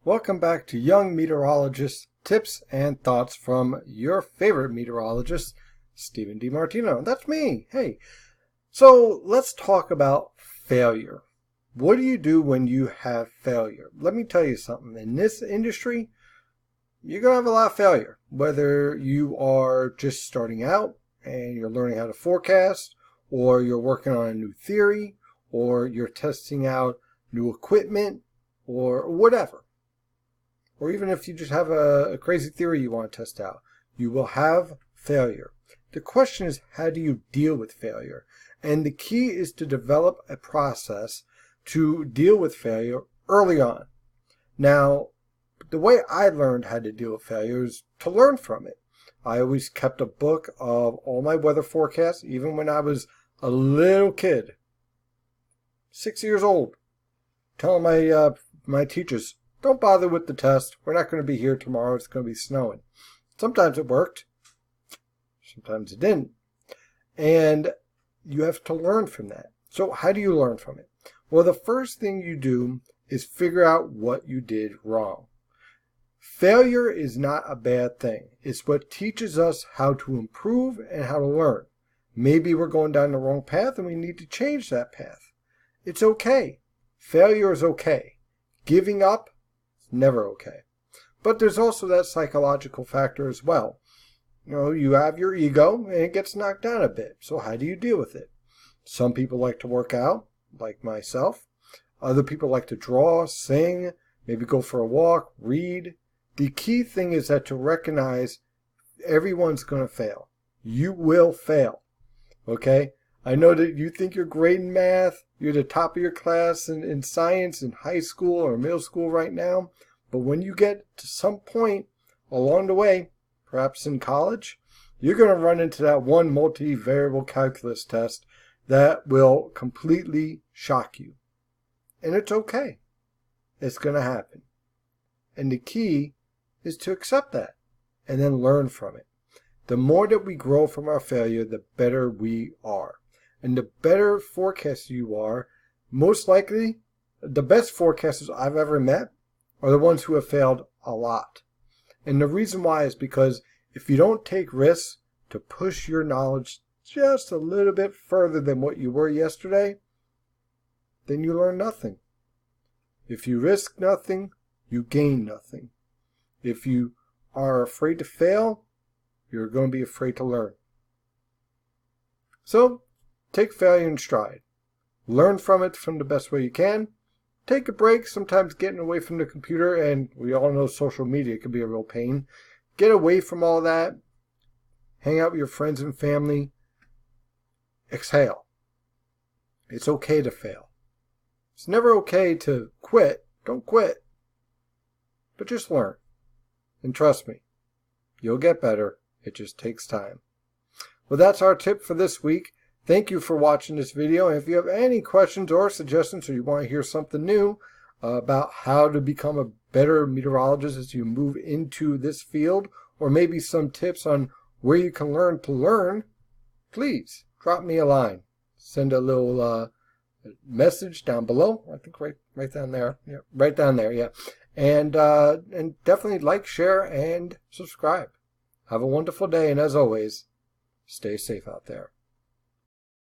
Welcome back to Young Meteorologist Tips and Thoughts from your favorite meteorologist, Stephen DiMartino. That's me. Hey, so let's talk about failure. What do you do when you have failure? Let me tell you something. In this industry, you're going to have a lot of failure. Whether you are just starting out and you're learning how to forecast, or you're working on a new theory, or you're testing out new equipment, or whatever. Or even if you just have a crazy theory you want to test out, you will have failure. The question is, how do you deal with failure? And the key is to develop a process to deal with failure early on. Now, the way I learned how to deal with failure is to learn from it. I always kept a book of all my weather forecasts, even when I was a little kid, 6 years old, telling my teachers, don't bother with the test. We're not going to be here tomorrow. It's going to be snowing. Sometimes it worked. Sometimes it didn't. And you have to learn from that. So how do you learn from it? Well, the first thing you do is figure out what you did wrong. Failure is not a bad thing. It's what teaches us how to improve and how to learn. Maybe we're going down the wrong path and we need to change that path. It's okay. Failure is okay. Giving up, never okay. But there's also that psychological factor as well. You know, you have your ego and it gets knocked down a bit. So how do you deal with it? Some people like to work out, like myself. Other people like to draw, sing, maybe go for a walk, read. The key thing is that to recognize everyone's going to fail. You will fail. Okay? I know that you think you're great in math. You're the top of your class in science in high school or middle school right now. But when you get to some point along the way, perhaps in college, you're going to run into that one multivariable calculus test that will completely shock you. And it's okay. It's going to happen. And the key is to accept that and then learn from it. The more that we grow from our failure, the better we are. And the better forecaster you are, most likely, the best forecasters I've ever met are the ones who have failed a lot. And the reason why is because if you don't take risks to push your knowledge just a little bit further than what you were yesterday, then you learn nothing. If you risk nothing, you gain nothing. If you are afraid to fail, you're going to be afraid to learn. So, take failure in stride. Learn from it from the best way you can. Take a break. Sometimes getting away from the computer, and we all know social media can be a real pain. Get away from all that. Hang out with your friends and family. Exhale. It's okay to fail. It's never okay to quit. Don't quit. But just learn. And trust me, you'll get better. It just takes time. Well, that's our tip for this week. Thank you for watching this video. And if you have any questions or suggestions, or you want to hear something new about how to become a better meteorologist as you move into this field, or maybe some tips on where you can learn to learn, please drop me a line. Send a little message down below. I think right down there. Yeah, right down there. Yeah, and definitely like, share, and subscribe. Have a wonderful day, and as always, stay safe out there.